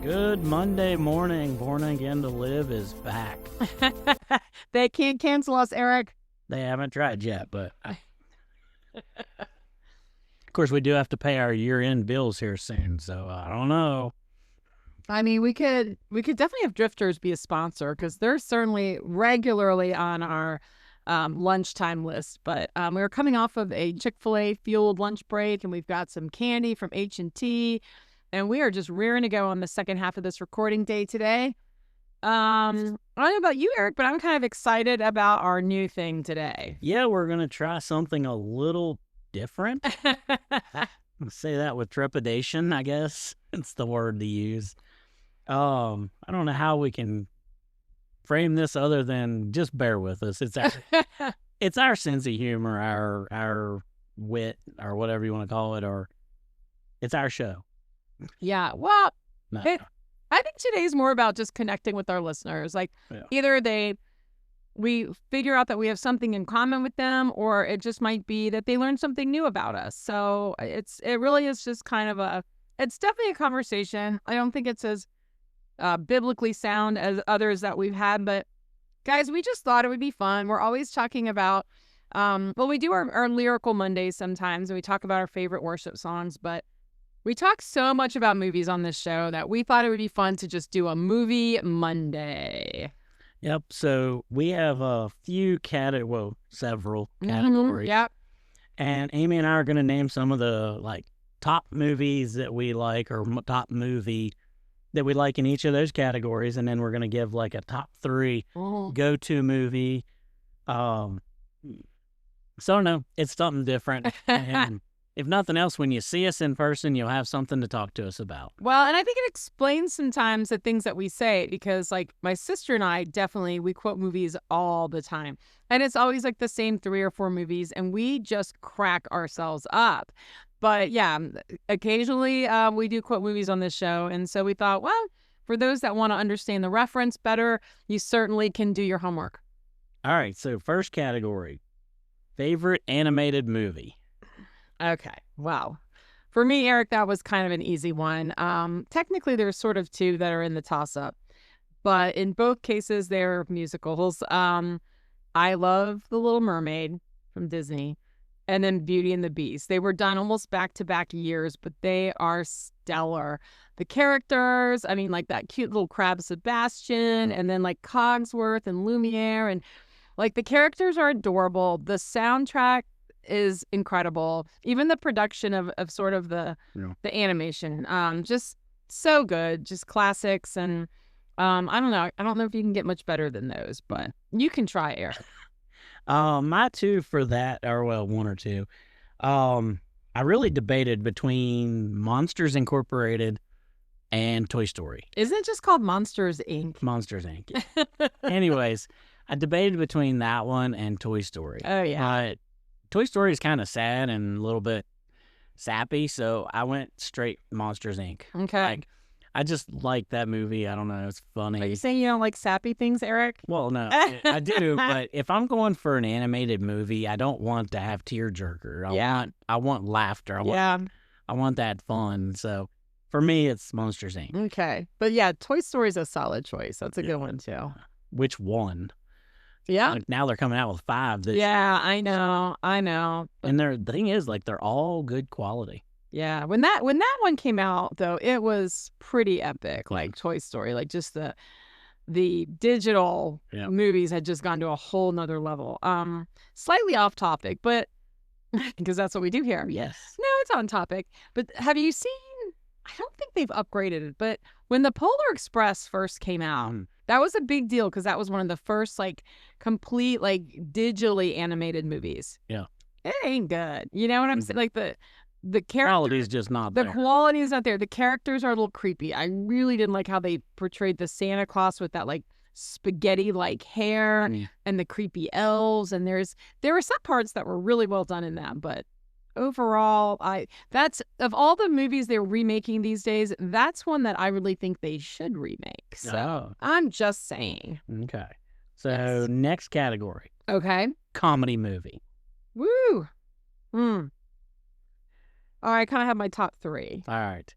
Good Monday morning. Born Again to Live is back. They can't cancel us, Eric. They haven't tried yet, but of course we do have to pay our year-end bills here soon, so I don't know. I mean, we could definitely have Drifters be a sponsor because they're certainly regularly on our lunchtime list. But we were coming off of a Chick-fil-A fueled lunch break, and we've got some candy from H&T, and we are just rearing to go on the second half of this recording day today. I don't know about you, Eric, but I'm kind of excited about our new thing today. Yeah, we're going to try something a little different. I'll say that with trepidation, I guess. It's the word to use. I don't know how we can frame this other than just bear with us. It's our sense of humor, our wit, or whatever you want to call it, or it's our show. Yeah, well, No. I think today's more about just connecting with our listeners. Like, either we figure out that we have something in common with them, or it just might be that they learn something new about us. So it really is just kind of it's definitely a conversation. I don't think it's as biblically sound as others that we've had, but guys, we just thought it would be fun. We're always talking about, we do our Lyrical Mondays sometimes, and we talk about our favorite worship songs, but we talk so much about movies on this show that we thought it would be fun to just do a Movie Monday. Yep. So we have several categories. Yep. And Amy and I are going to name some of the top movies that we like, or top movie that we like in each of those categories, and then we're going to give a top 3 go-to movie. So no, it's something different. And if nothing else, when you see us in person, you'll have something to talk to us about. Well, and I think it explains sometimes the things that we say, because my sister and I we quote movies all the time. And it's always the same 3 or 4 movies, and we just crack ourselves up. But yeah, occasionally we do quote movies on this show. And so we thought, well, for those that want to understand the reference better, you certainly can do your homework. All right. So first category, favorite animated movie. Okay. Wow. For me, Eric, that was kind of an easy one. Technically, there's sort of 2 that are in the toss-up, but in both cases, they're musicals. I love The Little Mermaid from Disney, and then Beauty and the Beast. They were done almost back-to-back years, but they are stellar. The characters, I mean, that cute little crab Sebastian, and then Cogsworth and Lumiere, and the characters are adorable. The soundtrack is incredible. Even the production of sort of the animation, just so good, just classics. And I don't know if you can get much better than those, but you can try, Eric. My 2 for that are 1 or 2. I really debated between Monsters Incorporated and Toy Story. Isn't it just called Monsters Inc? Monsters Inc. Anyways, I debated between that one and Toy Story. Oh yeah. Toy Story is kind of sad and a little bit sappy, so I went straight Monsters Inc. Okay. I just like that movie. I don't know. It's funny. Are you saying you don't like sappy things, Eric? Well, no, I do. But if I'm going for an animated movie, I don't want to have tearjerker. I want laughter. I want that fun. So for me, it's Monsters Inc. Okay. But yeah, Toy Story is a solid choice. That's a good one too. Which one? Yeah. Now they're coming out with 5. Yeah, I know. And the thing is, they're all good quality. Yeah. When that one came out, though, it was pretty epic. Toy Story, just the digital movies had just gone to a whole nother level. Slightly off topic, but because that's what we do here. Yes. No, it's on topic. But have you seen? I don't think they've upgraded it, but when the Polar Express first came out, that was a big deal because that was one of the first complete digitally animated movies. Yeah. It ain't good. You know what I'm saying? The quality is just not there. The quality is not there. The characters are a little creepy. I really didn't like how they portrayed the Santa Claus with that spaghetti hair and the creepy elves. And there were some parts that were really well done in that, but overall, that's of all the movies they're remaking these days, that's one that I really think they should remake. So I'm just saying. Okay. So next category. Okay. Comedy movie. Woo. All right, I kind of have my top 3. All right.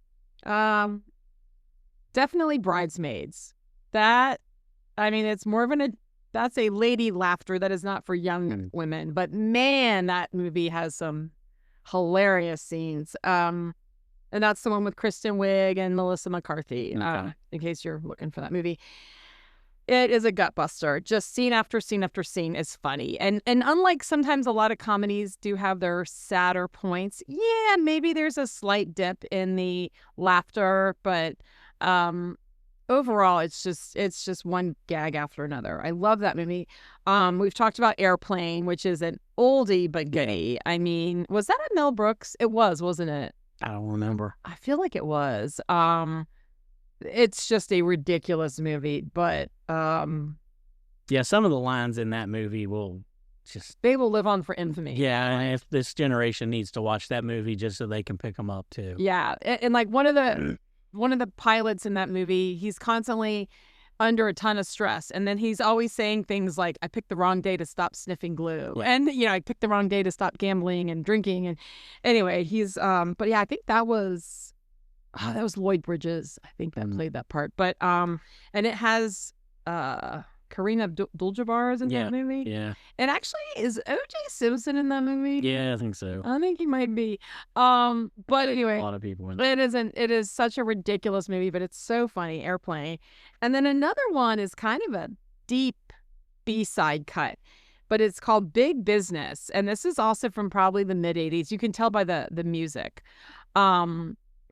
Definitely Bridesmaids. That, I mean, it's more of that's a lady laughter that is not for young women. But man, that movie has some hilarious scenes. And that's the one with Kristen Wiig and Melissa McCarthy, in case you're looking for that movie. It is a gut buster. Just scene after scene after scene is funny. And unlike sometimes a lot of comedies do have their sadder points, yeah, maybe there's a slight dip in the laughter, but overall it's just one gag after another. I love that movie. We've talked about Airplane, which is an oldie but goodie. I mean, was that a Mel Brooks? It was, wasn't it? I don't remember. I feel like it was. It's just a ridiculous movie, but yeah, some of the lines in that movie they will live on for infamy. Yeah, and if this generation needs to watch that movie just so they can pick them up too. Yeah, and like one of the pilots in that movie, he's constantly under a ton of stress, and then he's always saying things like, "I picked the wrong day to stop sniffing glue," and I picked the wrong day to stop gambling and drinking, and anyway, he's but yeah, I think that was Lloyd Bridges, I think, that played that part. But and it has Kareem Abdul-Jabbar is in that movie. Yeah. And actually, is O.J. Simpson in that movie? Yeah, I think so. I think he might be. But anyway, a lot of people in it is such a ridiculous movie, but it's so funny. Airplane. And then another one is kind of a deep B-side cut, but it's called Big Business, and this is also from probably the mid-'80s. You can tell by the music.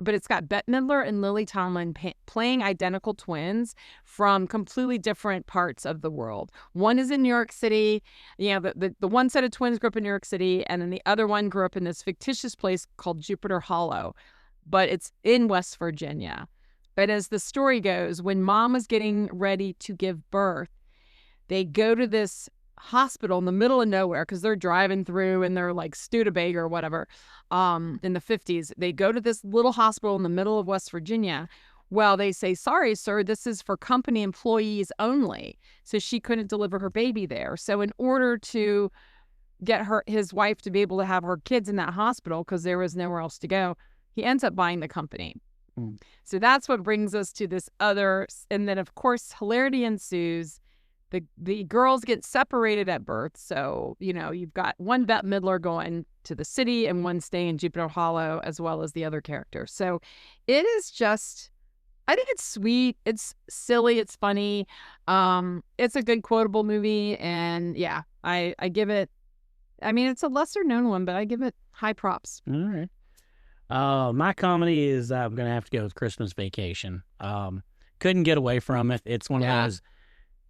But it's got Bette Midler and Lily Tomlin playing identical twins from completely different parts of the world. One is in New York City. The one set of twins grew up in New York City, and then the other one grew up in this fictitious place called Jupiter Hollow, but it's in West Virginia. But as the story goes, when mom was getting ready to give birth, they go to this hospital in the middle of nowhere because they're driving through and they're like Studebaker or whatever in the 50s. They go to this little hospital in the middle of West Virginia. Well, they say, "Sorry, sir, this is for company employees only." So she couldn't deliver her baby there. So in order to get his wife to be able to have her kids in that hospital, because there was nowhere else to go, he ends up buying the company. So that's what brings us to this other, and then of course hilarity ensues. The girls get separated at birth. So, you've got one Bette Midler going to the city and one staying in Jupiter Hollow, as well as the other characters. So it is just, I think it's sweet. It's silly. It's funny. It's a good quotable movie. And yeah, I give it, I mean, it's a lesser known one, but I give it high props. All right. My comedy is, I'm going to have to go with Christmas Vacation. Couldn't get away from it. It's one of those,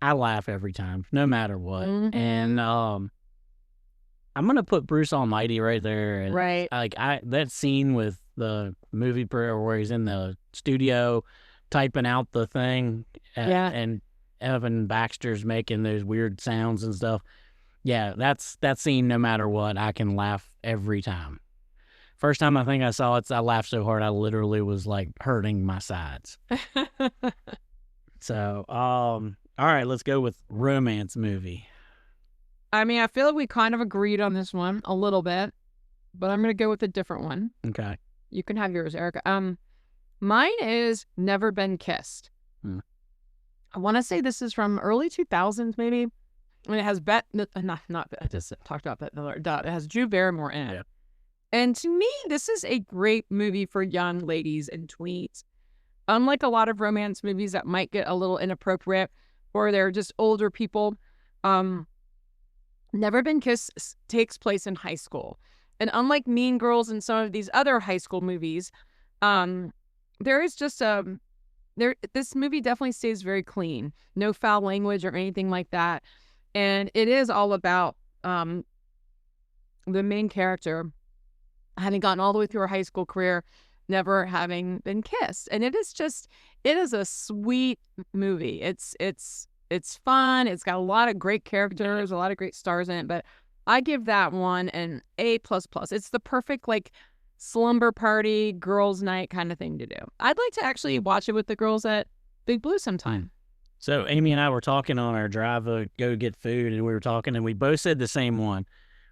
I laugh every time, no matter what. Mm-hmm. And I'm gonna put Bruce Almighty right there. And right. That scene with the movie where he's in the studio typing out the thing, and Evan Baxter's making those weird sounds and stuff. Yeah, that scene. No matter what, I can laugh every time. First time I think I saw it, I laughed so hard I literally was like hurting my sides. So, all right, let's go with romance movie. I mean, I feel like we kind of agreed on this one a little bit, but I'm going to go with a different one. Okay. You can have yours, Erica. Mine is Never Been Kissed. I want to say this is from early 2000s, maybe. And it has I just talked about Bette Midler. It has Drew Barrymore in it. Yeah. And to me, this is a great movie for young ladies and tweens. Unlike a lot of romance movies that might get a little inappropriate, or they're just older people, Never Been Kissed takes place in high school. And unlike Mean Girls and some of these other high school movies, there is just this movie definitely stays very clean. No foul language or anything like that. And it is all about the main character having gotten all the way through her high school career, never having been kissed. And it is a sweet movie. It's fun. It's got a lot of great characters, a lot of great stars in it, but I give that one an A++. It's the perfect slumber party, girls' night kind of thing to do. I'd like to actually watch it with the girls at Big Blue sometime. So Amy and I were talking on our drive to go get food, and we were talking, and we both said the same one.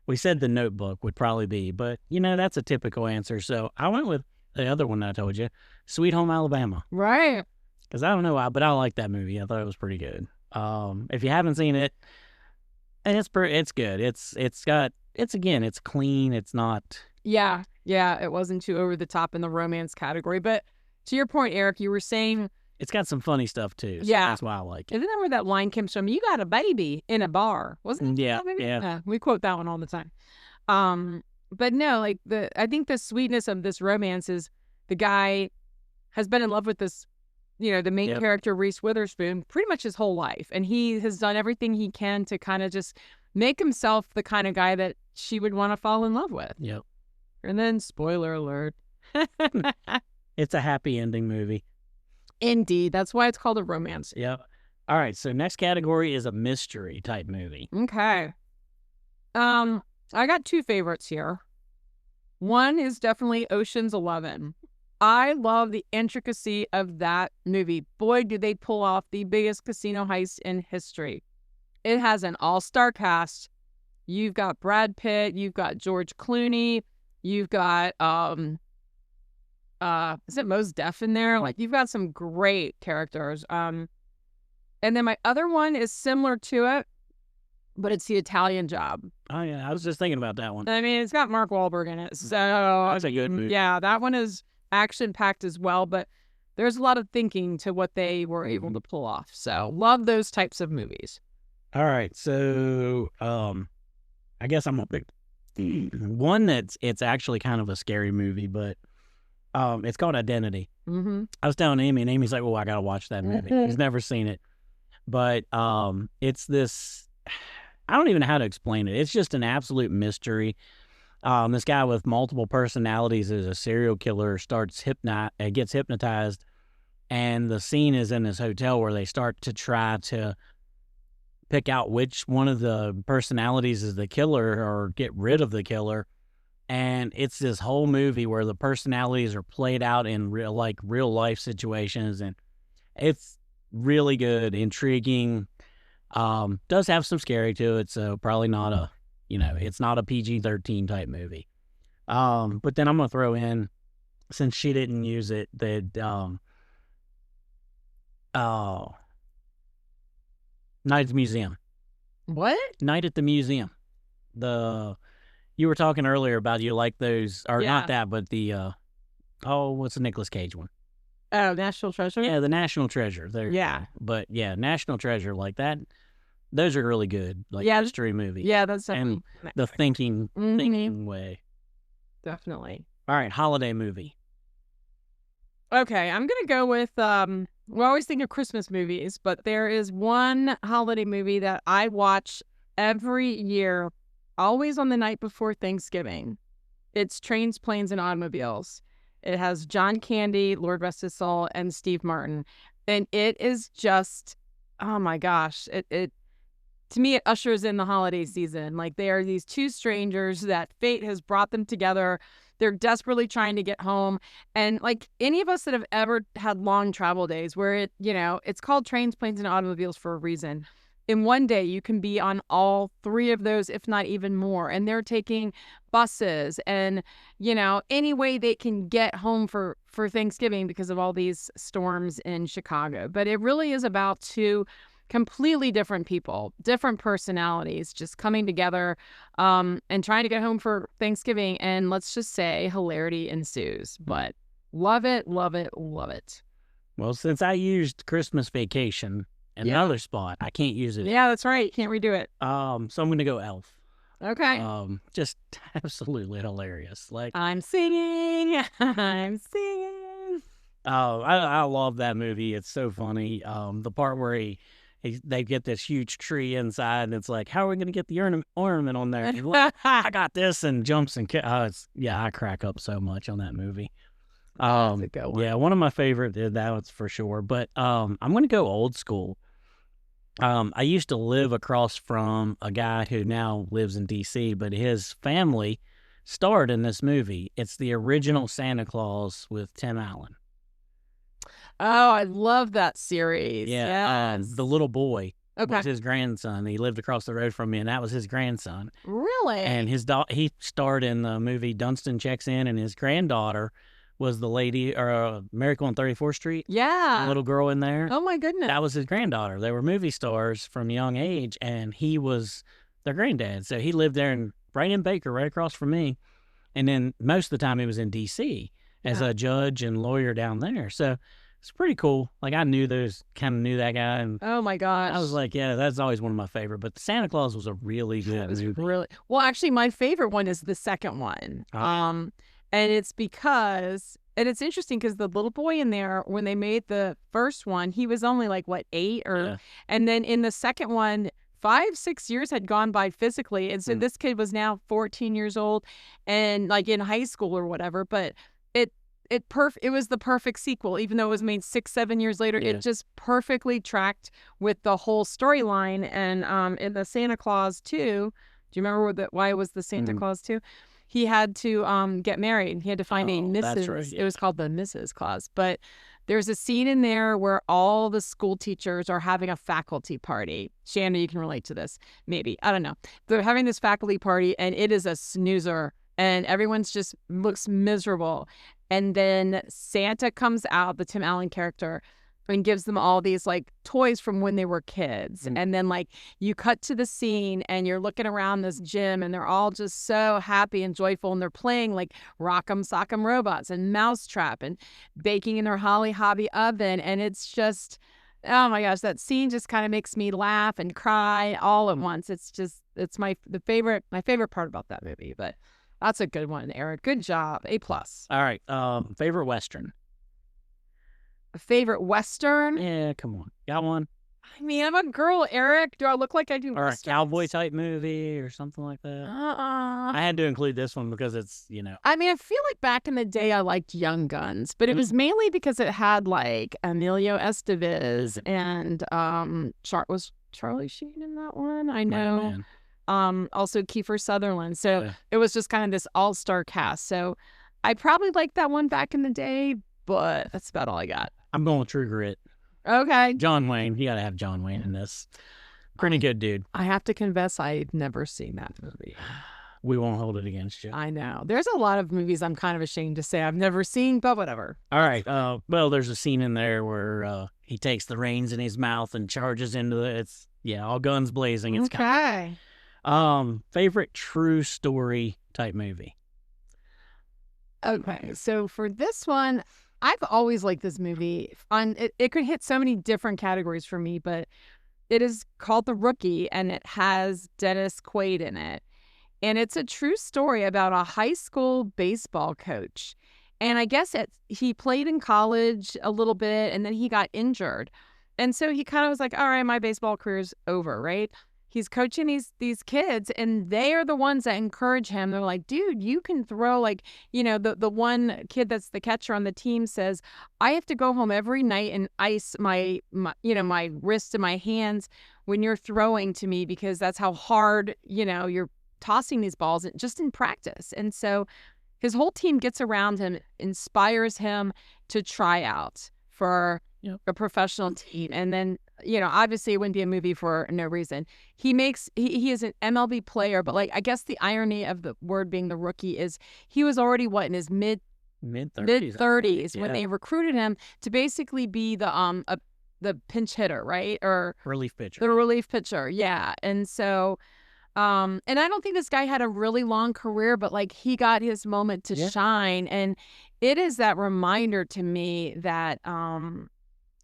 We said The Notebook would probably be, but that's a typical answer. So I went with the other one that I told you, Sweet Home Alabama. Right. Because I don't know why, but I like that movie. I thought it was pretty good. If you haven't seen it, it's good. It's clean. It's not. Yeah, it wasn't too over the top in the romance category. But to your point, Eric, you were saying It's got some funny stuff too. So Yeah. that's why I like it. Isn't that where that line comes from? You got a baby in a bar, wasn't it? Yeah, that movie? yeah. We quote that one all the time. But no, like I think the sweetness of this romance is the guy has been in love with this, the main Yep. character Reese Witherspoon pretty much his whole life, and he has done everything he can to kind of just make himself the kind of guy that she would want to fall in love with. Yep. And then, spoiler alert. It's a happy ending movie. Indeed, that's why it's called a romance. Yep. All right. So next category is a mystery type movie. Okay. I got two favorites here. One is definitely Ocean's 11. I love the intricacy of that movie. Boy, do they pull off the biggest casino heist in history. It has an all-star cast. You've got Brad Pitt, you've got George Clooney, you've got is it Mos Def in there? Like, you've got some great characters. And then my other one is similar to it, but it's The Italian Job. Oh yeah, I was just thinking about that one. I mean, it's got Mark Wahlberg in it, so That's a good movie. yeah, that one is action-packed as well, but there's a lot of thinking to what they were able to pull off. So love those types of movies. All right, so I guess I'm gonna pick one it's actually kind of a scary movie, but it's called Identity. Mm-hmm. I was telling Amy, and Amy's like, "Oh, I gotta watch that movie." She's never seen it, but it's this. I don't even know how to explain it. It's just an absolute mystery. This guy with multiple personalities is a serial killer. Gets hypnotized, and the scene is in this hotel where they start to try to pick out which one of the personalities is the killer or get rid of the killer. And it's this whole movie where the personalities are played out in real life situations, and it's really good, intriguing. Does have some scary to it, so probably not it's not a PG-13 type movie. But then I'm gonna throw in, since she didn't use it, that Night at the Museum. What? Night at the Museum. You were talking earlier about you like those, or Yeah. not that, but the what's the Nicolas Cage one? Oh, National Treasure? Yeah, the National Treasure. There. Yeah. But yeah, National Treasure, like that. Those are really good, like Yeah, mystery movies. Yeah, that's definitely. The thinking way. Definitely. All right, holiday movie. Okay, I'm going to go with, we always think of Christmas movies, but there is one holiday movie that I watch every year, always on the night before Thanksgiving. It's Trains, Planes, and Automobiles. It has John Candy, Lord rest his soul, and Steve Martin. And it is just, oh my gosh, it to me, it ushers in the holiday season. Like, they are these two strangers that fate has brought them together. They're desperately trying to get home. And like any of us that have ever had long travel days where it's called Trains, Planes, and Automobiles for a reason. In one day, you can be on all three of those, if not even more. And they're taking buses and, any way they can get home for Thanksgiving because of all these storms in Chicago. But it really is about two completely different people, different personalities, just coming together and trying to get home for Thanksgiving. And let's just say hilarity ensues. But love it, love it, love it. Well, since I used Christmas Vacation in another spot, I can't use it. Yeah, that's right. Can't redo it. So I'm gonna go Elf. Okay. Just absolutely hilarious. Like, I'm singing. I'm singing. I love that movie. It's so funny. The part where they get this huge tree inside, and it's like, how are we going to get the ornament on there? He's like, I got this, and jumps and I crack up so much on that movie. That's a good one. Yeah, one of my favorite. That's for sure. But I'm going to go old school. I used to live across from a guy who now lives in D.C., but his family starred in this movie. It's the original Santa Claus with Tim Allen. Oh, I love that series. Yeah, Yes. the little boy Okay. was his grandson. He lived across the road from me, and that was his grandson. Really? And he starred in the movie Dunstan Checks In, and his granddaughter was the lady or Miracle on 34th Street. Yeah. The little girl in there. Oh my goodness. That was his granddaughter. They were movie stars from a young age, and he was their granddad. So he lived there right in Baker, right across from me. And then most of the time he was in D.C. as a judge and lawyer down there. So it's pretty cool. Like I knew that guy, and oh my gosh, I was like, yeah, that's always one of my favorite. But Santa Claus was a really good movie. Really well. Actually, my favorite one is the second one. And it's because, and it's interesting because the little boy in there, when they made the first one, he was only like what 8 or, and then in the second one, 5-6 years had gone by physically, and so this kid was now 14 years old, and like in high school or whatever. But it was the perfect sequel, even though it was made 6-7 years later. It just perfectly tracked with the whole storyline. And in the Santa Claus 2, do you remember why it was the Santa Claus 2? He had to get married. He had to find a Mrs. That's right, It was called the Mrs. Claus. But there's a scene in there where all the school teachers are having a faculty party. Shannon, you can relate to this, maybe. I don't know. They're having this faculty party, and it is a snoozer, and everyone's just looks miserable. And then Santa comes out, the Tim Allen character, and gives them all these like toys from when they were kids. And then like you cut to the scene and you're looking around this gym and they're all just so happy and joyful, and they're playing like Rock'em Sock'em Robots and Mousetrap and baking in their Holly Hobby oven. And it's just, oh my gosh, that scene just kind of makes me laugh and cry all at once. It's my favorite part about that movie. But that's a good one, Eric. Good job. A+. All right. Favorite Western? A favorite Western? Yeah, come on. Got one? I mean, I'm a girl, Eric. Do I look like I do? Or Westerns? a cowboy type movie or something like that? I had to include this one because it's, I mean, I feel like back in the day I liked Young Guns, but it was mainly because it had like Emilio Estevez and was Charlie Sheen in that one? I know. Also Kiefer Sutherland. So it was just kind of this all-star cast. So I probably liked that one back in the day, but that's about all I got. I'm going with True Grit. Okay. John Wayne. You got to have John Wayne in this. Pretty good dude. I have to confess, I've never seen that movie. We won't hold it against you. I know. There's a lot of movies I'm kind of ashamed to say I've never seen, but whatever. All right. Well, there's a scene in there where he takes the reins in his mouth and charges into all guns blazing. It's okay. Favorite true story type movie? Okay, so for this one, I've always liked this movie. It could hit so many different categories for me, but it is called The Rookie, and it has Dennis Quaid in it. And it's a true story about a high school baseball coach. And I guess he played in college a little bit, and then he got injured. And so he kind of was like, all right, my baseball career's over, right? He's coaching these kids, and they are the ones that encourage him. They're like, dude, you can throw, like, the one kid that's the catcher on the team says, I have to go home every night and ice my wrists and my hands when you're throwing to me, because that's how hard, you're tossing these balls just in practice. And so his whole team gets around him, inspires him to try out for a professional team. And then, obviously it wouldn't be a movie for no reason. He is an MLB player, but like, I guess the irony of the word being the rookie is he was already in his mid-30s when they recruited him to basically be the pinch hitter, right? Or relief pitcher. The relief pitcher. Yeah. And so, and I don't think this guy had a really long career, but like he got his moment to shine. And it is that reminder to me that,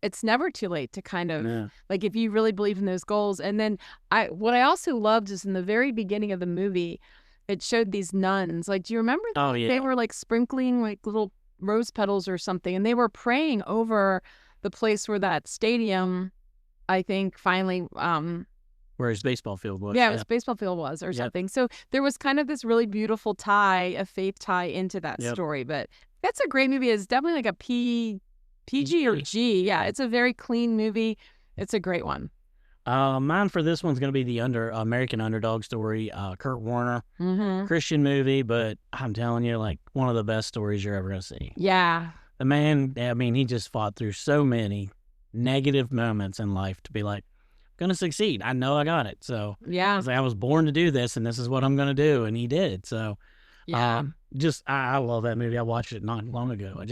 it's never too late to kind of like, if you really believe in those goals. And then what I also loved is in the very beginning of the movie, it showed these nuns. Like, do you remember? Oh, yeah. They were like sprinkling like little rose petals or something, and they were praying over the place where that stadium, I think, finally, where his baseball field was. Yeah, his baseball field was or something. So there was kind of this really beautiful a faith tie into that story. But that's a great movie. It's definitely like a PG or G. Yeah, it's a very clean movie. It's a great one. Mine for this one's going to be the American Underdog story. Kurt Warner. Christian movie, but I'm telling you, like, one of the best stories you're ever going to see. Yeah. The man, I mean, he just fought through so many negative moments in life to be like, I'm going to succeed. I know I got it. So yeah, I was born to do this, and this is what I'm going to do. And he did. So Yeah. I love that movie. I watched it not long ago.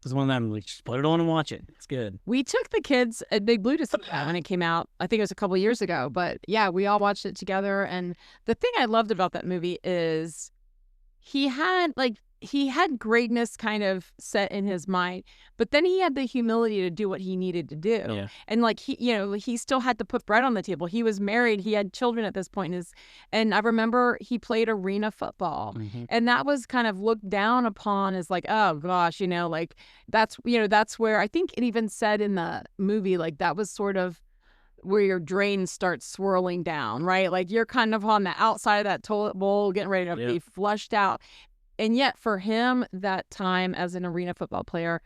It's one of them, like, just put it on and watch it. It's good. We took the kids at Big Blue to see that when it came out. I think it was a couple years ago, but yeah, we all watched it together. And the thing I loved about that movie is he had greatness kind of set in his mind, but then he had the humility to do what he needed to do. Yeah. And like he still had to put bread on the table. He was married. He had children at this point. And I remember he played arena football, and that was kind of looked down upon as like, oh gosh, like that's where I think it even said in the movie, like that was sort of where your drain starts swirling down, right? Like you're kind of on the outside of that toilet bowl, getting ready to be flushed out. And yet for him, that time as an arena football player,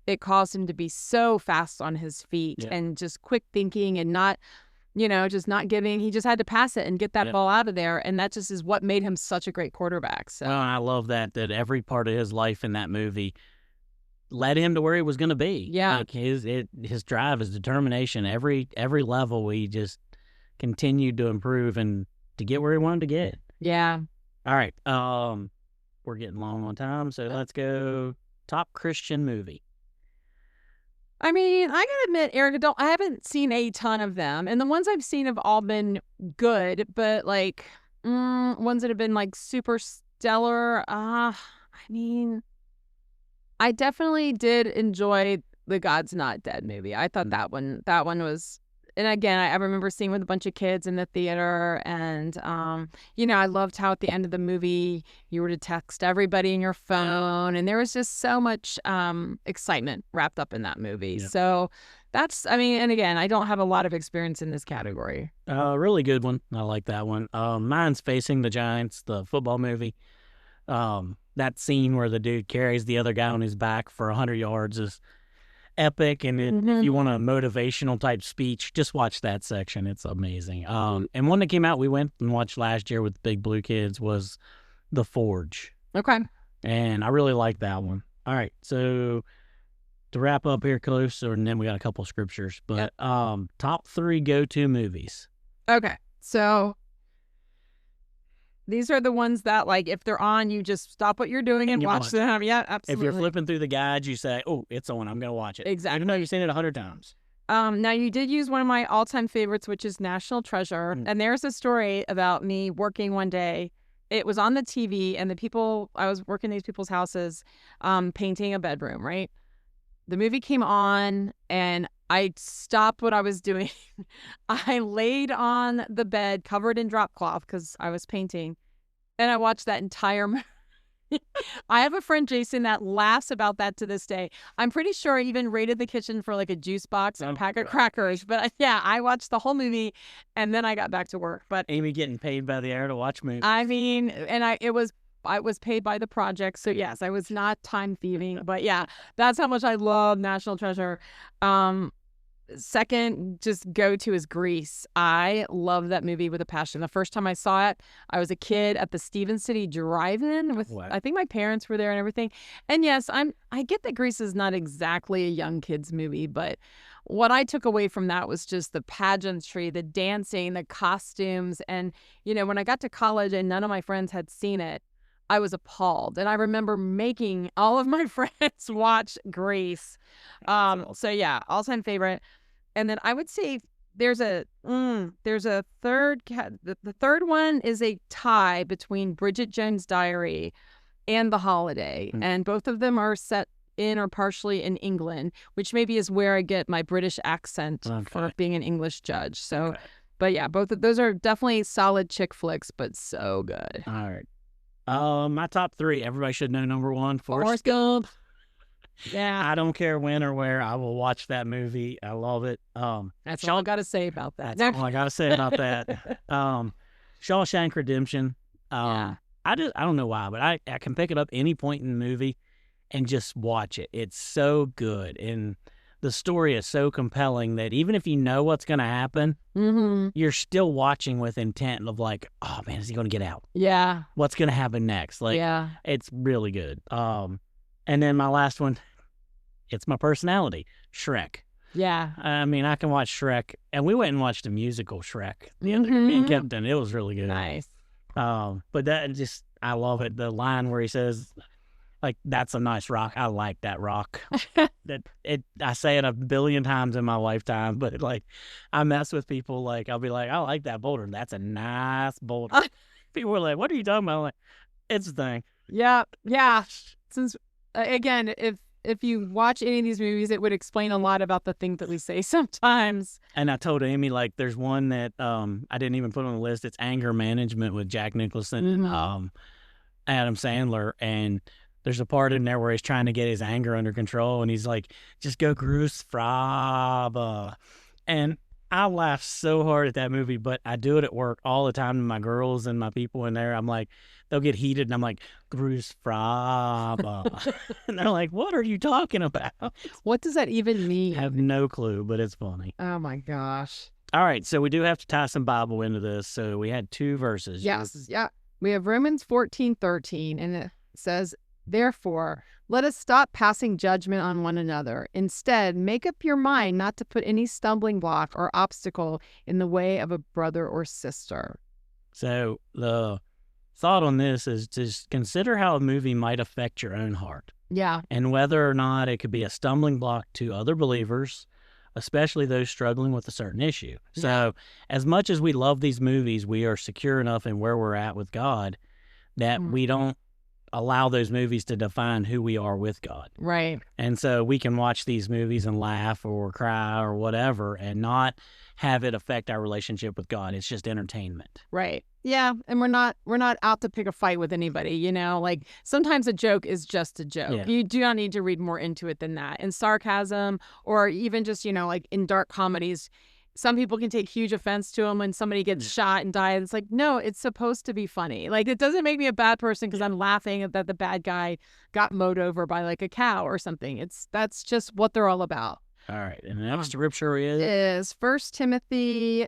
it caused him to be so fast on his feet and just quick thinking and not, just not giving. He just had to pass it and get that ball out of there. And that just is what made him such a great quarterback. So. Well, I love that every part of his life in that movie led him to where he was going to be. Yeah. Like his drive, his determination, every level, he just continued to improve and to get where he wanted to get. Yeah. All right. We're getting long on time, so let's go top Christian movie. I mean, I gotta admit, Eric, I haven't seen a ton of them, and the ones I've seen have all been good, but like ones that have been like super stellar. I mean, I definitely did enjoy the God's Not Dead movie. I thought that one was. And again, I remember seeing with a bunch of kids in the theater, and I loved how at the end of the movie you were to text everybody in your phone, and there was just so much excitement wrapped up in that movie. Yeah. So and again, I don't have a lot of experience in this category. Really good one. I like that one. Mine's Facing the Giants, the football movie. That scene where the dude carries the other guy on his back for 100 yards is epic, and if you want a motivational type speech, just watch that section. It's amazing. And one that came out we went and watched last year with Big Blue Kids was The Forge. Okay. And I really like that one. All right, so to wrap up here close, and then we got a couple scriptures, but top 3 go-to movies. Okay, so these are the ones that, like, if they're on, you just stop what you're doing and watch them. Yeah, absolutely. If you're flipping through the guides, you say, oh, it's on, I'm going to watch it. Exactly. Even though you've seen it 100 times. Now, you did use one of my all-time favorites, which is National Treasure. And there's a story about me working one day. It was on the TV, and I was working these people's houses, painting a bedroom, right? The movie came on, and I stopped what I was doing. I laid on the bed covered in drop cloth because I was painting, and I watched that entire movie. I have a friend, Jason, that laughs about that to this day. I'm pretty sure I even raided the kitchen for like a juice box and a pack of crackers. But yeah, I watched the whole movie, and then I got back to work. But Amy getting paid by the hour to watch movies. I mean, and I was paid by the project. So yes, I was not time thieving. But yeah, that's how much I love National Treasure. Second, just go to is Grease. I love that movie with a passion. The first time I saw it, I was a kid at the Stevens City Drive-In with, I think my parents were there and everything. And yes, I get that Grease is not exactly a young kids movie, but what I took away from that was just the pageantry, the dancing, the costumes. And, when I got to college and none of my friends had seen it, I was appalled. And I remember making all of my friends watch Grease. So yeah, all-time favorite. And then I would say there's a third, the third one is a tie between Bridget Jones' Diary and The Holiday. And both of them are set in or partially in England, which maybe is where I get my British accent for being an English judge. So, but yeah, both of those are definitely solid chick flicks, but so good. All right. My top 3, everybody should know number 1, Forrest Gump. Yeah. I don't care when or where, I will watch that movie. I love it. That's all I got to say about that. That's all I got to say about that. Shawshank Redemption. I don't know why, but I can pick it up any point in the movie and just watch it. It's so good. And the story is so compelling that even if you know what's going to happen, you're still watching with intent of like, oh man, is he going to get out? Yeah. What's going to happen next? Like, it's really good. And then my last one, it's my personality, Shrek. Yeah. I mean, I can watch Shrek, and we went and watched a musical Shrek the other in Kempton. It was really good. Nice. But that just, I love it. The line where he says, like, that's a nice rock. I like that rock. I say it a billion times in my lifetime, but like, I mess with people. Like, I'll be like, I like that boulder. That's a nice boulder. People are like, what are you talking about? I'm like, it's a thing. Yeah. Since again, if you watch any of these movies, it would explain a lot about the things that we say sometimes. And I told Amy, like, there's one that I didn't even put on the list. It's Anger Management with Jack Nicholson and Adam Sandler. And there's a part in there where he's trying to get his anger under control. And he's like, just go Gruß Frage. And I laugh so hard at that movie, but I do it at work all the time to my girls and my people in there. I'm like, they'll get heated, and I'm like, Gruß Frage. And they're like, what are you talking about? What does that even mean? I have no clue, but it's funny. Oh, my gosh. All right, so we do have to tie some Bible into this. So we had 2 verses. Yes, yeah. We have Romans 14:13, and it says, therefore, let us stop passing judgment on one another. Instead, make up your mind not to put any stumbling block or obstacle in the way of a brother or sister. So the thought on this is to consider how a movie might affect your own heart. Yeah. And whether or not it could be a stumbling block to other believers, especially those struggling with a certain issue. So as much as we love these movies, we are secure enough in where we're at with God that we don't allow those movies to define who we are with God. Right. And so we can watch these movies and laugh or cry or whatever and not have it affect our relationship with God. It's just entertainment. Right. Yeah. And we're not out to pick a fight with anybody, you know, like sometimes a joke is just a joke. Yeah. You do not need to read more into it than that. And sarcasm, or even just, you know, like in dark comedies, some people can take huge offense to them when somebody gets shot and dies. It's like, no, it's supposed to be funny. Like, it doesn't make me a bad person because I'm laughing that the bad guy got mowed over by like a cow or something. That's just what they're all about. All right. And the next scripture is 1 Timothy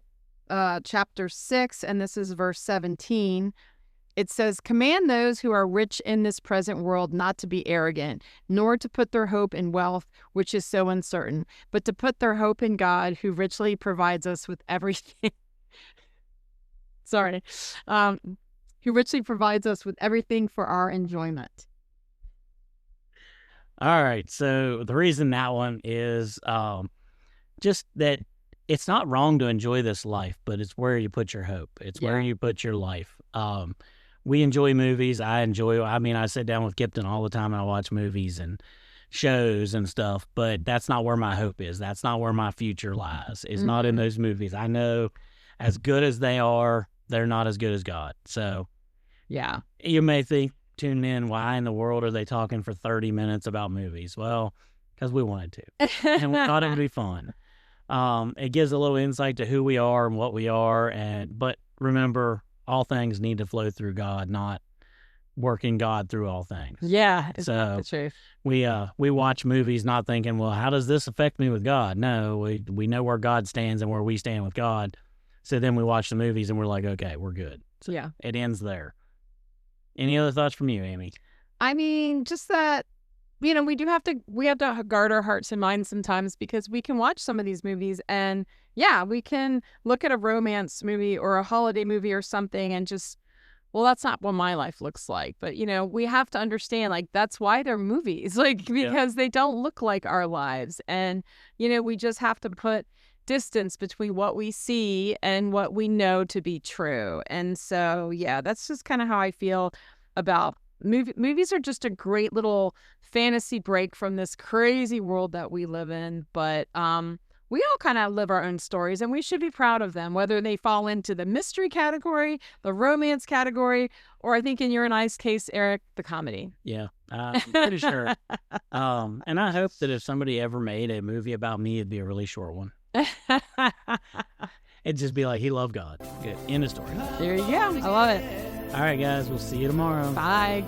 chapter 6, and this is verse 17. It says, command those who are rich in this present world not to be arrogant, nor to put their hope in wealth, which is so uncertain, but to put their hope in God, who richly provides us with everything. Who richly provides us with everything for our enjoyment. All right. So the reason that one is just that it's not wrong to enjoy this life, but it's where you put your hope. It's where you put your life. We enjoy movies. I sit down with Kipton all the time and I watch movies and shows and stuff, but that's not where my hope is. That's not where my future lies. It's not in those movies. I know as good as they are, they're not as good as God. So yeah, you may think, tune in, why in the world are they talking for 30 minutes about movies? Well, because we wanted to. And we thought it would be fun. It gives a little insight to who we are and what we are. But remember, all things need to flow through God, not working God through all things. Yeah. So the truth. We watch movies not thinking, well, how does this affect me with God? No, we know where God stands and where we stand with God. So then we watch the movies and we're like, okay, we're good. So yeah. It ends there. Any other thoughts from you, Amy? I mean, just that, you know, we have to guard our hearts and minds sometimes, because we can watch some of these movies and we can look at a romance movie or a holiday movie or something and just, well, that's not what my life looks like. But, you know, we have to understand, like, that's why they're movies, like, because they don't look like our lives. And, you know, we just have to put distance between what we see and what we know to be true. And so, that's just kind of how I feel about movies. Are just a great little fantasy break from this crazy world that we live in. But we all kind of live our own stories, and we should be proud of them, whether they fall into the mystery category, the romance category, or I think in your and I's case, Eric, the comedy. Yeah, I'm pretty sure. And I hope that if somebody ever made a movie about me, it'd be a really short one. It'd just be like, he loved God. Good. End of story. There you go. I love it. All right, guys. We'll see you tomorrow. Bye.